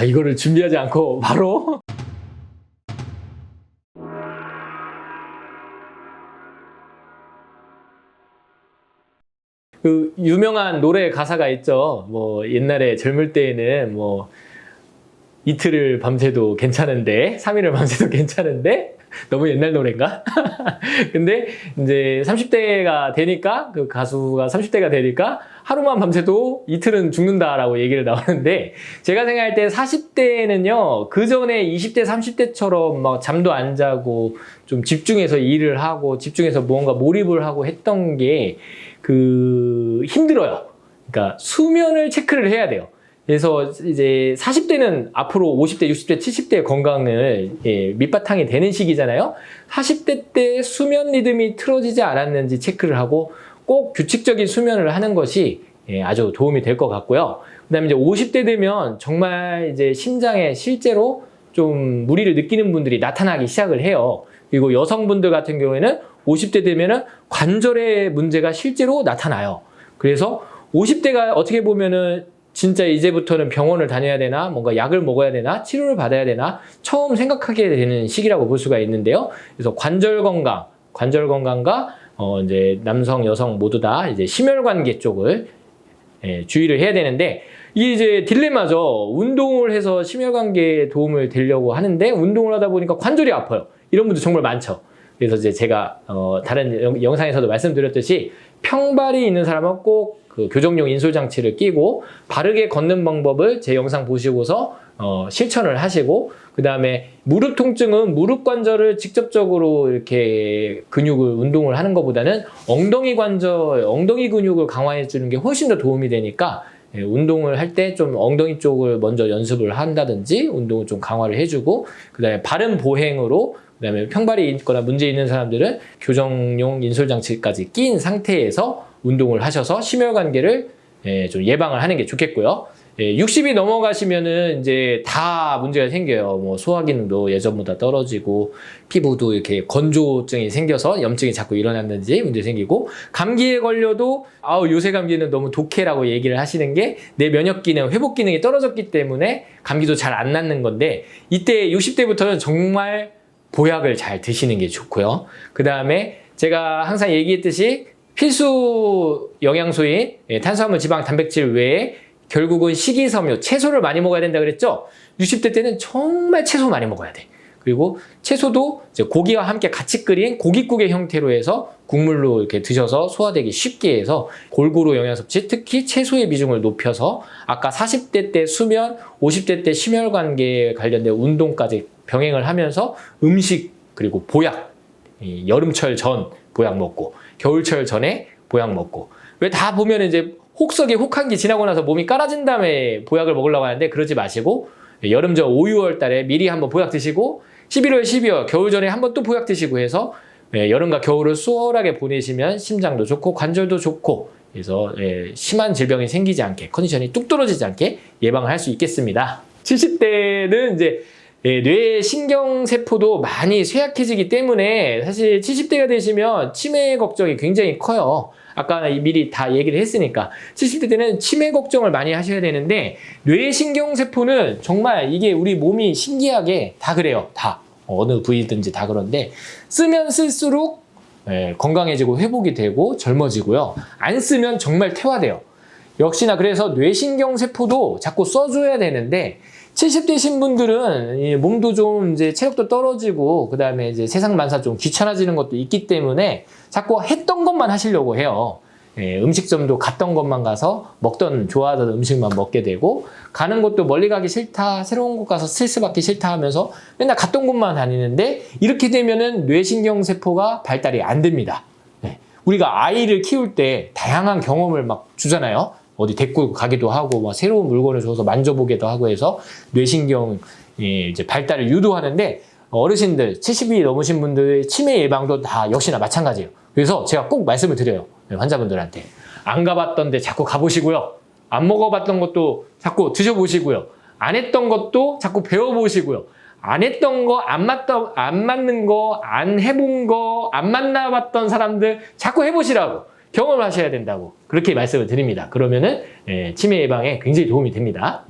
이거를 준비하지 않고 바로 그 유명한 노래 가사가 있죠. 뭐 옛날에 젊을 때에는 뭐 이틀을 밤새도 괜찮은데 3일을 밤새도 괜찮은데 너무 옛날 노래인가? 근데 이제 30대가 되니까 그 가수가 30대가 되니까 하루만 밤새도 이틀은 죽는다라고 얘기를 나오는데 제가 생각할 때 40대는요 그 전에 20대 30대처럼 막 잠도 안 자고 좀 집중해서 일을 하고 집중해서 무언가 몰입을 하고 했던 게 그 힘들어요. 그러니까 수면을 체크를 해야 돼요. 그래서 이제 40대는 앞으로 50대, 60대, 70대의 건강을 밑바탕이 되는 시기잖아요. 40대 때 수면 리듬이 틀어지지 않았는지 체크를 하고 꼭 규칙적인 수면을 하는 것이 아주 도움이 될 것 같고요. 그다음에 이제 50대 되면 정말 이제 심장에 실제로 좀 무리를 느끼는 분들이 나타나기 시작을 해요. 그리고 여성분들 같은 경우에는 50대 되면은 관절의 문제가 실제로 나타나요. 그래서 50대가 어떻게 보면은 진짜 이제부터는 병원을 다녀야 되나 뭔가 약을 먹어야 되나 치료를 받아야 되나 처음 생각하게 되는 시기라고 볼 수가 있는데요. 그래서 관절 건강과 이제 남성, 여성 모두 다 이제 심혈관계 쪽을 주의를 해야 되는데 이게 이제 딜레마죠. 운동을 해서 심혈관계에 도움을 되려고 하는데 운동을 하다 보니까 관절이 아파요. 이런 분들 정말 많죠. 그래서 이제 제가 다른 영상에서도 말씀드렸듯이 평발이 있는 사람은 꼭 그 교정용 인솔 장치를 끼고 바르게 걷는 방법을 제 영상 보시고서 실천을 하시고 그 다음에 무릎 통증은 무릎 관절을 직접적으로 이렇게 근육을 운동을 하는 것보다는 엉덩이 근육을 강화해 주는 게 훨씬 더 도움이 되니까 운동을 할 때 좀 엉덩이 쪽을 먼저 연습을 한다든지 운동을 좀 강화를 해주고 그 다음에 바른 보행으로 그 다음에 평발이 있거나 문제 있는 사람들은 교정용 인솔 장치까지 낀 상태에서 운동을 하셔서 심혈관계를 좀 예방을 하는 게 좋겠고요. 60이 넘어가시면은 이제 다 문제가 생겨요. 뭐 소화 기능도 예전보다 떨어지고 피부도 이렇게 건조증이 생겨서 염증이 자꾸 일어났는지 문제 생기고 감기에 걸려도 요새 감기는 너무 독해라고 얘기를 하시는 게 내 면역 기능, 회복 기능이 떨어졌기 때문에 감기도 잘 안 낫는 건데 이때 60대부터는 정말 보약을 잘 드시는 게 좋고요. 그 다음에 제가 항상 얘기했듯이 필수 영양소인 탄수화물, 지방, 단백질 외에 결국은 식이섬유, 채소를 많이 먹어야 된다 그랬죠? 60대 때는 정말 채소 많이 먹어야 돼. 그리고 채소도 이제 고기와 함께 같이 끓인 고깃국의 형태로 해서 국물로 이렇게 드셔서 소화되기 쉽게 해서 골고루 영양 섭취, 특히 채소의 비중을 높여서 아까 40대 때 수면, 50대 때 심혈관계에 관련된 운동까지 병행을 하면서 음식 그리고 보약, 여름철 전 보약 먹고 겨울철 전에 보약 먹고 왜 다 보면 이제 혹한기 지나고 나서 몸이 깔아진 다음에 보약을 먹으려고 하는데 그러지 마시고 여름 전 5, 6월 달에 미리 한번 보약 드시고 11월, 12월 겨울 전에 한번 또 보약 드시고 해서 여름과 겨울을 수월하게 보내시면 심장도 좋고 관절도 좋고 그래서 심한 질병이 생기지 않게 컨디션이 뚝 떨어지지 않게 예방을 할 수 있겠습니다. 70대는 이제 뇌 신경세포도 많이 쇠약해지기 때문에 사실 70대가 되시면 치매 걱정이 굉장히 커요. 아까 미리 다 얘기를 했으니까 70대 때는 치매 걱정을 많이 하셔야 되는데 뇌신경세포는 정말 이게 우리 몸이 신기하게 다 그래요. 다 어느 부위든지 다 그런데 쓰면 쓸수록 건강해지고 회복이 되고 젊어지고요. 안 쓰면 정말 퇴화돼요. 역시나 그래서 뇌신경세포도 자꾸 써줘야 되는데 70대신 분들은 몸도 좀 이제 체력도 떨어지고 그 다음에 이제 세상 만사 좀 귀찮아지는 것도 있기 때문에 자꾸 했던 것만 하시려고 해요. 음식점도 갔던 것만 가서 좋아하던 음식만 먹게 되고 가는 곳도 멀리 가기 싫다, 새로운 곳 가서 스트레스 받기 싫다 하면서 맨날 갔던 곳만 다니는데 이렇게 되면은 뇌신경세포가 발달이 안 됩니다. 우리가 아이를 키울 때 다양한 경험을 막 주잖아요. 어디 데리고 가기도 하고 막 새로운 물건을 줘서 만져보기도 하고 해서 뇌신경 이제 발달을 유도하는데 어르신들 70이 넘으신 분들의 치매 예방도 다 역시나 마찬가지예요. 그래서 제가 꼭 말씀을 드려요. 환자분들한테 안 가봤던 데 자꾸 가보시고요. 안 먹어봤던 것도 자꾸 드셔보시고요. 안 했던 것도 자꾸 배워보시고요. 안 했던 거, 안 맞는 거, 안 해본 거, 안 만나봤던 사람들 자꾸 해보시라고. 경험을 하셔야 된다고 그렇게 말씀을 드립니다. 그러면은 치매 예방에 굉장히 도움이 됩니다.